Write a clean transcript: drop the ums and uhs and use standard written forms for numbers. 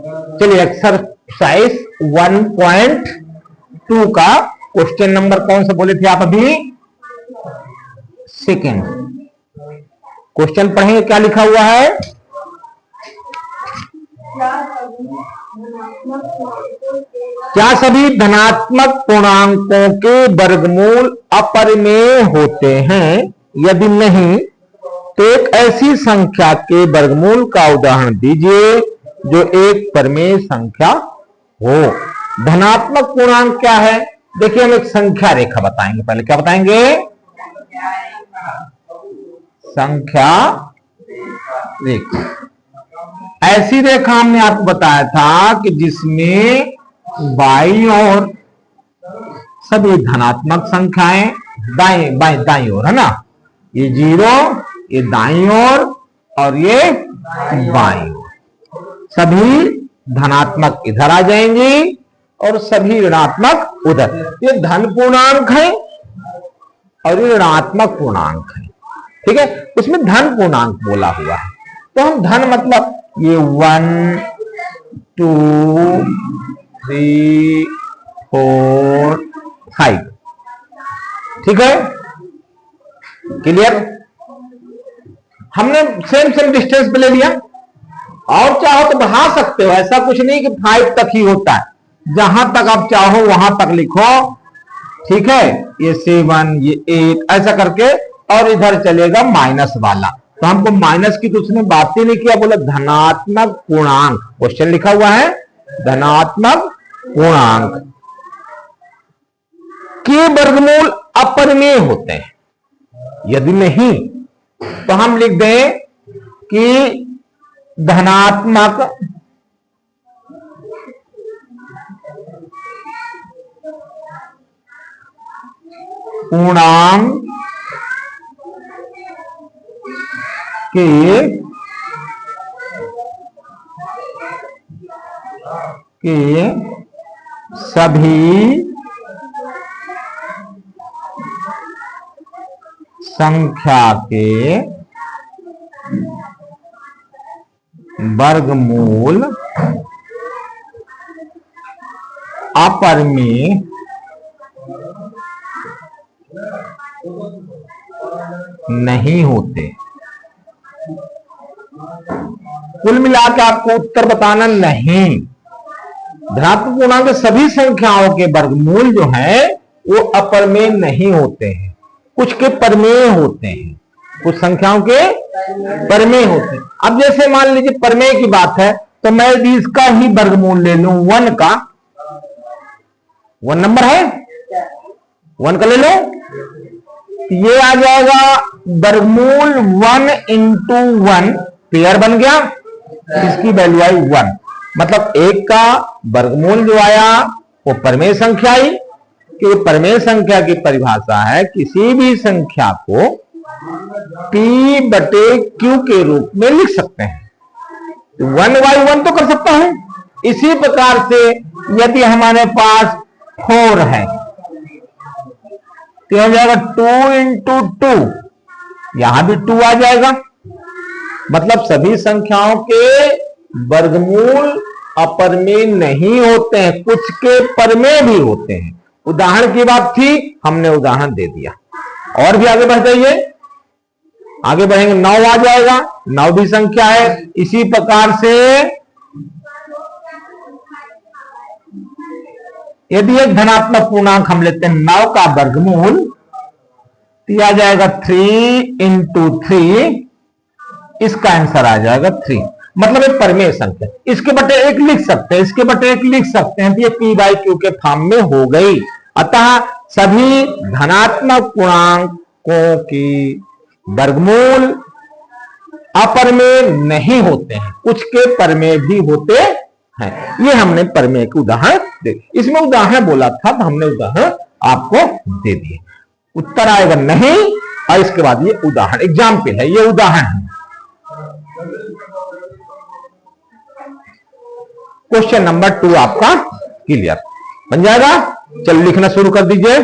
चलिए एक्सरसाइज 1.2 का question number कौन सा बोले थे आप अभी? सेकेंड। क्वेश्चन पढ़ेंगे, क्या लिखा हुआ है? क्या सभी धनात्मक पूर्णांकों के वर्गमूल अपरिमेय होते हैं? यदि नहीं तो एक ऐसी संख्या के वर्गमूल का उदाहरण दीजिए जो एक परिमेय संख्या हो। धनात्मक पूर्णांक क्या है? देखिए, हम एक संख्या रेखा बताएंगे। पहले क्या बताएंगे? संख्या रेखा। ऐसी रेखा हमने आपको बताया था कि जिसमें बाईं ओर सभी धनात्मक संख्याएं, दाईं ओर, है ना? ये 0, ये दाईं ओर और ये बाईं ओर। सभी धनात्मक इधर आ जाएंगी और सभी ऋणात्मक उधर। ये धन पूर्णांक है और ये ऋणात्मक पूर्णांक है, ठीक है? उसमें धन पूर्णांक बोला हुआ है, तो हम धन मतलब ये 1 2 3 4 5, ठीक है? क्लियर? हमने सेम डिस्टेंस पे ले लिया, और चाहो तो बढ़ा सकते हो, ऐसा कुछ नहीं कि 5 तक ही होता है। जहां तक आप चाहो वहां तक लिखो, ठीक है? ये 7, ये 8, ऐसा करके, और इधर चलेगा माइनस वाला। तो हमको माइनस की तो उसने बात ही नहीं किया, बोला धनात्मक पूर्णांक। क्वेश्चन लिखा हुआ है धनात्मक पूर्णांक के वर्गमूल अपरिमेय होते हैं। यदि नहीं तो हम लिख दें कि धनात्मक पूर्णांक के सभी संख्या के वर्गमूल अपरिमेय नहीं होते। कुल मिलाकर आपको उत्तर बताना नहीं। धनात्मक पूर्णांक के सभी संख्याओं के वर्गमूल जो है वो अपरिमेय नहीं होते हैं, कुछ के परिमेय होते हैं, कुछ संख्याओं के परिमेय होते हैं। अब जैसे मान लीजिए परिमेय की बात है, तो मैं यदि इसका ही वर्गमूल ले लूं 1 का, 1 नंबर है, 1 का ले लो, ये आ जाएगा वर्गमूल 1 into 1, पेयर बन गया, इसकी वैल्यू आई 1। मतलब 1 का वर्गमूल जो आया वो परिमेय संख्या आई। कि परिमेय संख्या की परिभाषा है किसी भी संख्या को P/Q के रूप में लिख सकते हैं। 1/1 तो कर सकता हूं। इसी प्रकार से यदि हमारे पास 4 है तो हो जाएगा 2 into 2, यहां भी 2 आ जाएगा। मतलब सभी संख्याओं के वर्गमूल अपरिमेय नहीं होते हैं, कुछ के परिमेय भी होते हैं। उदाहरण की बात थी, हमने उदाहरण दे दिया। और भी आगे बढ़ जाइए, आगे बढ़ेंगे, 9 आ जाएगा, 9 भी संख्या है। इसी प्रकार से यदि एक धनात्मक पूर्णांक हम लेते हैं 9 का वर्गमूल, तो आ जाएगा 3 into 3, इसका आंसर आ जाएगा 3। मतलब एक परिमेय संख्या, इसके बटे 1 लिख सकते हैं, इसके बटे 1 लिख सकते हैं, तो ये P/Q के फॉर्म में हो गई। अतः सभी धनात्मक पूर्णांकों की वर्गमूल अपरिमेय नहीं होते हैं, कुछ के परिमेय भी होते हैं। ये हमने परिमेय के उदाहरण दे, इसमें उदाहरण बोला था तो हमने उदाहरण आपको दे दिए। उत्तर आएगा नहीं, और इसके बाद ये उदाहरण एग्जाम्पल है, ये उदाहरण है। क्वेश्चन नंबर 2 आपका क्लियर बन जाएगा। चल लिखना शुरू कर दीजिए।